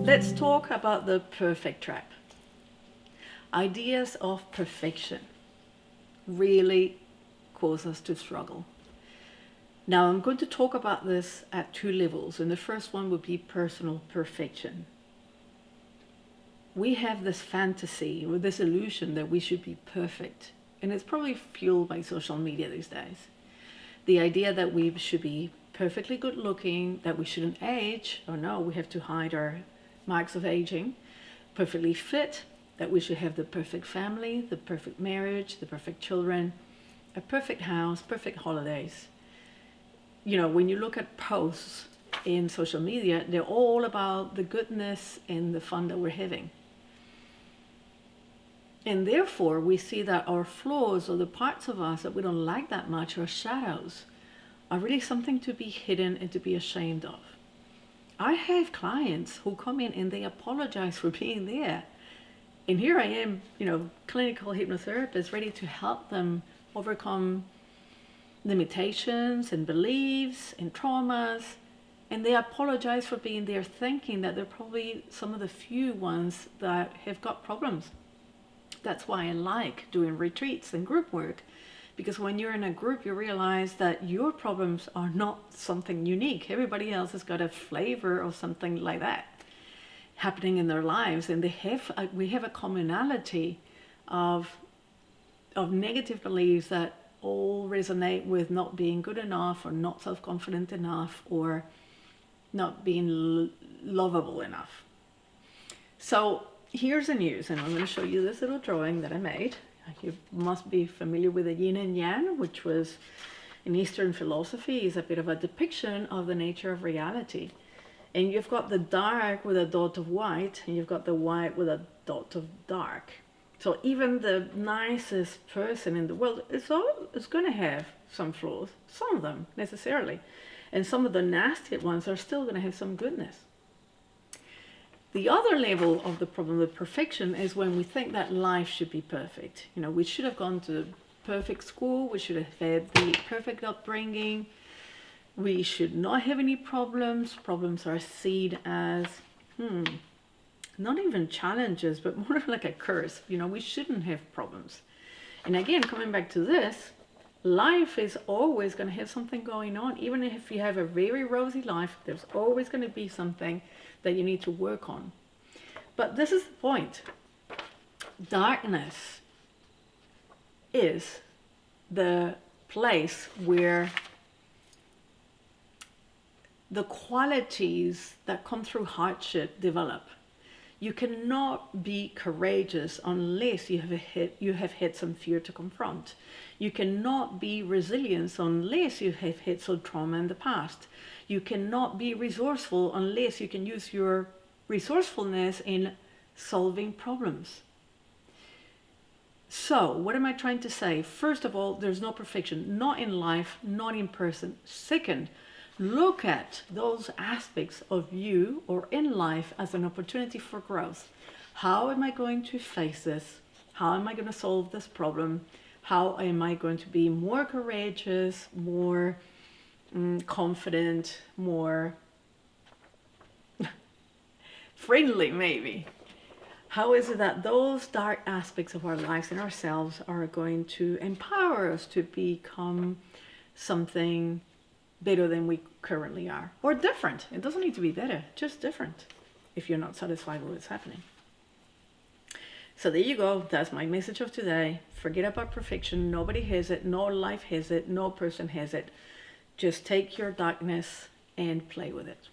Let's talk about the perfect trap. Ideas of perfection really cause us to struggle. Now, I'm going to talk about this at two levels, and the first one would be personal perfection. We have this fantasy or this illusion that we should be perfect, and it's probably fueled by social media these days. The idea that we should be perfectly good looking, that we shouldn't age, or no, we have to hide our marks of aging, perfectly fit, that we should have the perfect family, the perfect marriage, the perfect children, a perfect house, perfect holidays. You know, when you look at posts in social media, they're all about the goodness and the fun that we're having. And therefore, we see that our flaws or the parts of us that we don't like that much, our shadows, are really something to be hidden and to be ashamed of. I have clients who come in and they apologize for being there. And here I am, clinical hypnotherapist, ready to help them overcome limitations and beliefs and traumas. And they apologize for being there, thinking that they're probably some of the few ones that have got problems. That's why I like doing retreats and group work. Because when you're in a group, you realize that your problems are not something unique. Everybody else has got a flavor of something like that happening in their lives, and we have a commonality of negative beliefs that all resonate with not being good enough, or not self-confident enough, or not being lovable enough. So here's the news, and I'm going to show you this little drawing that I made. You must be familiar with the yin and yang, which was in Eastern philosophy is a bit of a depiction of the nature of reality. And you've got the dark with a dot of white, and you've got the white with a dot of dark. So even the nicest person in the world is going to have some flaws, some of them necessarily. And some of the nastiest ones are still going to have some goodness. The other level of the problem with perfection is when we think that life should be perfect. We should have gone to perfect school, we should have had the perfect upbringing, we should not have any problems. Problems are seen as, not even challenges, but more like a curse. We shouldn't have problems. And again, coming back to this, life is always going to have something going on. Even if you have a very rosy life, there's always going to be something that you need to work on. But this is the point. Darkness is the place where the qualities that come through hardship develop. You cannot be courageous unless you have had some fear to confront. You cannot be resilient unless you have had some trauma in the past. You cannot be resourceful unless you can use your resourcefulness in solving problems. So, what am I trying to say? First of all, there's no perfection, not in life, not in person. Second, look at those aspects of you or in life as an opportunity for growth. How am I going to face this? How am I going to solve this problem? How am I going to be more courageous, more confident, more friendly maybe? How is it that those dark aspects of our lives and ourselves are going to empower us to become something better than we currently are, or different? It doesn't need to be better, just different, if you're not satisfied with what's happening. So there you go. That's my message of today. Forget about perfection. Nobody has it. No life has it. No person has it. Just take your darkness and play with it.